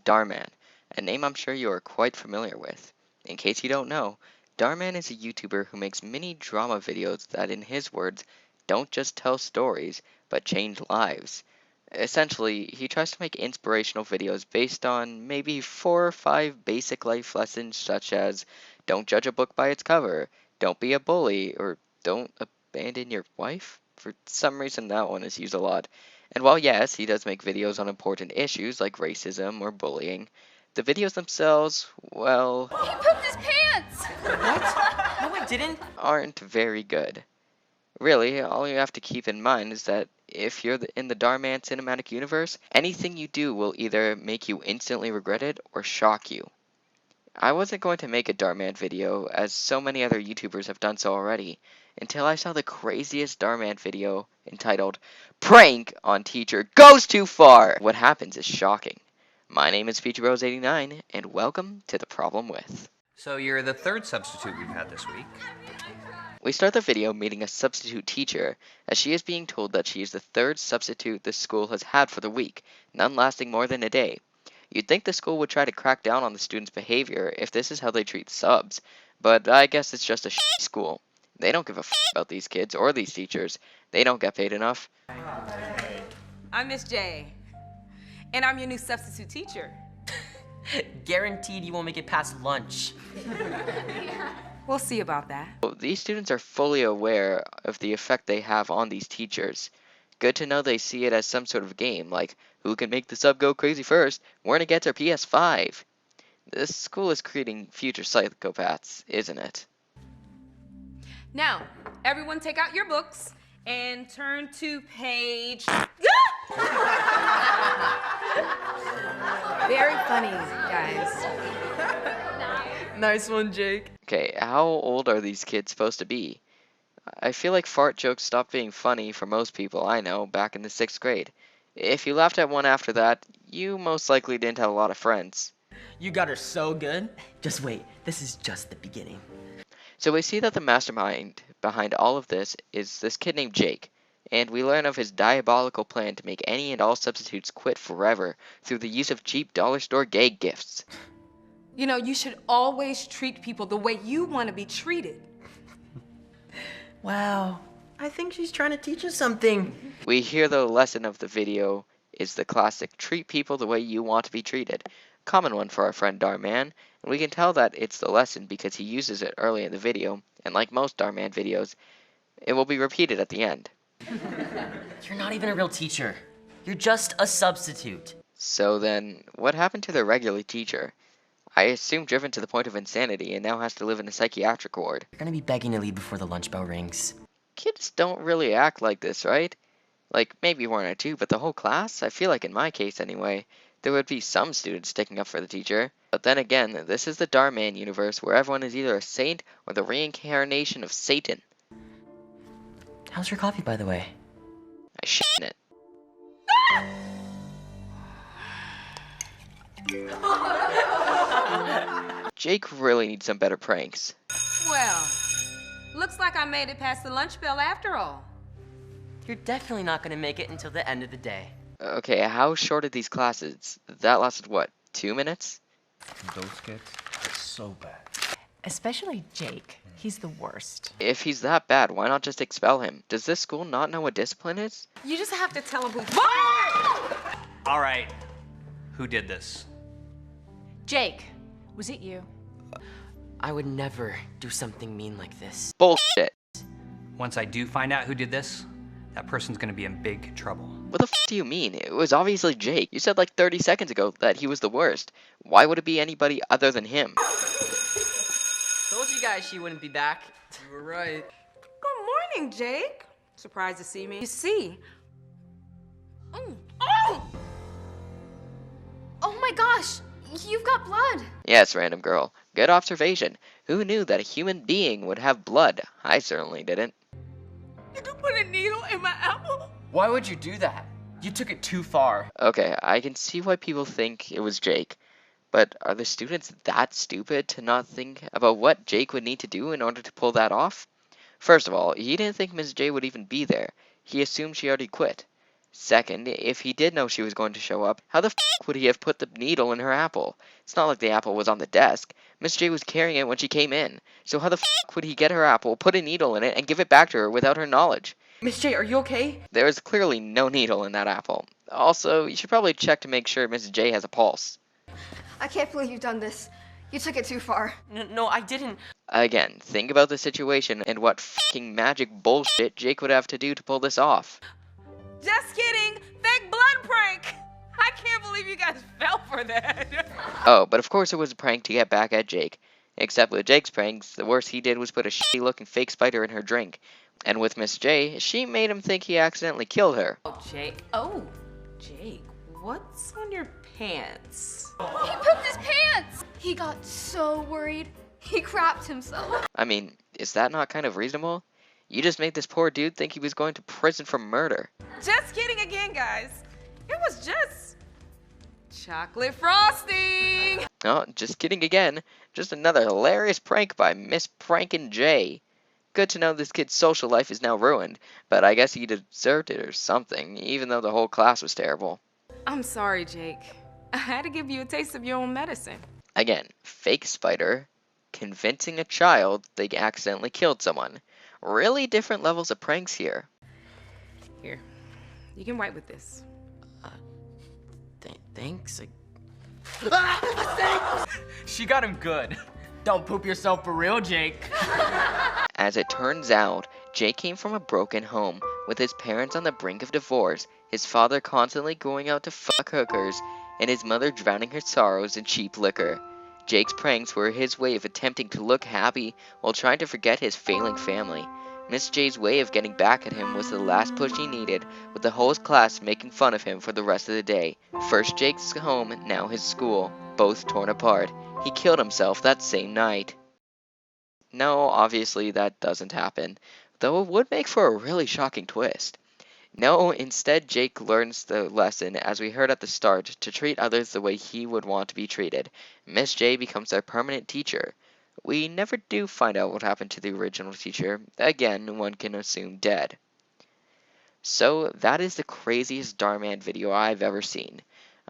Dhar Mann, a name I'm sure you are quite familiar with. In case you don't know, Dhar Mann is a YouTuber who makes mini drama videos that, in his words, don't just tell stories, but change lives. Essentially, he tries to make inspirational videos based on maybe 4 or 5 basic life lessons such as don't judge a book by its cover, don't be a bully, or don't abandon your wife. For some reason, that one is used a lot. And while yes, he does make videos on important issues like racism or bullying, the videos themselves, well, He pooped his pants! What? No, I didn't. aren't very good. Really, all you have to keep in mind is that if you're in the Dhar Mann cinematic universe, anything you do will either make you instantly regret it or shock you. I wasn't going to make a Dhar Mann video, as so many other YouTubers have done so already, until I saw the craziest Dhar Mann video entitled Prank on Teacher Goes Too Far! What happens is shocking. My name is FeatureBros89, and welcome to The Problem With. So you're the third substitute we've had this week. We start the video meeting a substitute teacher, as she is being told that she is the third substitute the school has had for the week, none lasting more than a day. You'd think the school would try to crack down on the students' behavior if this is how they treat subs, but I guess it's just a school. They don't give a about these kids or these teachers. They don't get paid enough. I'm Miss J, and I'm your new substitute teacher. Guaranteed you won't make it past lunch. We'll see about that. These students are fully aware of the effect they have on these teachers. Good to know they see it as some sort of game, like who can make the sub go crazy first, we're gonna get our PS5. This school is creating future psychopaths, isn't it? Now, everyone take out your books and turn to page... Very funny, guys. Nice one, Jake. Okay, how old are these kids supposed to be? I feel like fart jokes stopped being funny for most people I know back in the 6th grade. If you laughed at one after that, you most likely didn't have a lot of friends. You got her so good. Just wait, this is just the beginning. So we see that the mastermind behind all of this is this kid named Jake, and we learn of his diabolical plan to make any and all substitutes quit forever through the use of cheap dollar store gag gifts. You know, you should always treat people the way you want to be treated. Wow, I think she's trying to teach us something. We hear the lesson of the video is the classic treat people the way you want to be treated. Common one for our friend Dhar Mann, and we can tell that it's the lesson because he uses it early in the video, and like most Dhar Mann videos, it will be repeated at the end. You're not even a real teacher. You're just a substitute. So then, what happened to the regular teacher? I assume driven to the point of insanity and now has to live in a psychiatric ward. You're gonna be begging to leave before the lunch bell rings. Kids don't really act like this, right? Like, maybe one or two, but the whole class? I feel like in my case anyway, there would be some students sticking up for the teacher. But then again, this is the Dhar Mann universe where everyone is either a saint or the reincarnation of Satan. How's your coffee, by the way? I shit in it. Jake really needs some better pranks. Well, looks like I made it past the lunch bell after all. You're definitely not gonna make it until the end of the day. Okay, how short are these classes? That lasted what, 2 minutes? Those kids are so bad. Especially Jake. He's the worst. If he's that bad, why not just expel him? Does this school not know what discipline is? You just have to tell him who... All right, who did this? Jake, was it you? I would never do something mean like this. Bullshit. Once I do find out who did this, that person's gonna be in big trouble. What the do you mean? It was obviously Jake. You said like 30 seconds ago that he was the worst. Why would it be anybody other than him? Told you guys she wouldn't be back. You were right. Good morning, Jake. Surprised to see me. You see... Oh! Oh my gosh! You've got blood! Yes, random girl. Good observation. Who knew that a human being would have blood? I certainly didn't. Did you put a needle in my apple? Why would you do that? You took it too far. Okay, I can see why people think it was Jake. But are the students that stupid to not think about what Jake would need to do in order to pull that off? First of all, he didn't think Ms. J would even be there. He assumed she already quit. Second, if he did know she was going to show up, how the would he have put the needle in her apple? It's not like the apple was on the desk. Miss J was carrying it when she came in. So how the would he get her apple, put a needle in it, and give it back to her without her knowledge? Miss J, are you okay? There is clearly no needle in that apple. Also, you should probably check to make sure Miss J has a pulse. I can't believe you've done this. You took it too far. No, I didn't. Again, think about the situation and what fucking magic bullshit Jake would have to do to pull this off. Just kidding. Fake blood prank. I can't believe you guys fell for that. Oh, but of course it was a prank to get back at Jake. Except with Jake's pranks, the worst he did was put a shitty looking fake spider in her drink. And with Miss J, she made him think he accidentally killed her. Jake, what's on your pants? He pooped his pants! He got so worried. He crapped himself. I mean, is that not kind of reasonable? You just made this poor dude think he was going to prison for murder. Just kidding again, guys. It was just chocolate frosting. Oh, just kidding again. Just another hilarious prank by Miss Prankin' J. Good to know this kid's social life is now ruined, but I guess he deserved it or something, even though the whole class was terrible. I'm sorry, Jake. I had to give you a taste of your own medicine. Again, fake spider, convincing a child they accidentally killed someone. Really different levels of pranks here. Here, you can wipe with this. Thanks. She got him good. Don't poop yourself for real, Jake. As it turns out, Jake came from a broken home, with his parents on the brink of divorce, his father constantly going out to fuck hookers, and his mother drowning her sorrows in cheap liquor. Jake's pranks were his way of attempting to look happy while trying to forget his failing family. Miss J's way of getting back at him was the last push he needed, with the whole class making fun of him for the rest of the day. First Jake's home, now his school, both torn apart. He killed himself that same night. No, obviously that doesn't happen, though it would make for a really shocking twist. No, instead Jake learns the lesson, as we heard at the start, to treat others the way he would want to be treated. Miss J becomes their permanent teacher. We never do find out what happened to the original teacher. Again, one can assume dead. So that is the craziest Dhar Mann video I've ever seen.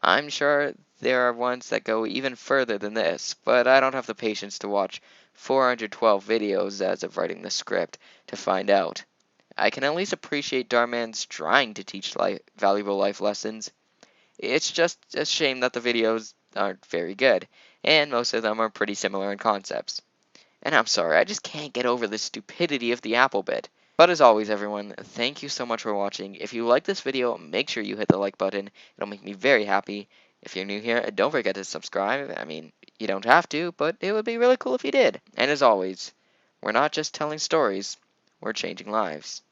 I'm sure there are ones that go even further than this, but I don't have the patience to watch 412 videos as of writing the script to find out. I can at least appreciate Dhar Mann's trying to teach valuable life lessons. It's just a shame that the videos aren't very good, and most of them are pretty similar in concepts. And I'm sorry, I just can't get over the stupidity of the apple bit. But as always, everyone, thank you so much for watching. If you like this video, make sure you hit the like button. It'll make me very happy. If you're new here, don't forget to subscribe. I mean, you don't have to, but it would be really cool if you did. And as always, we're not just telling stories, we're changing lives.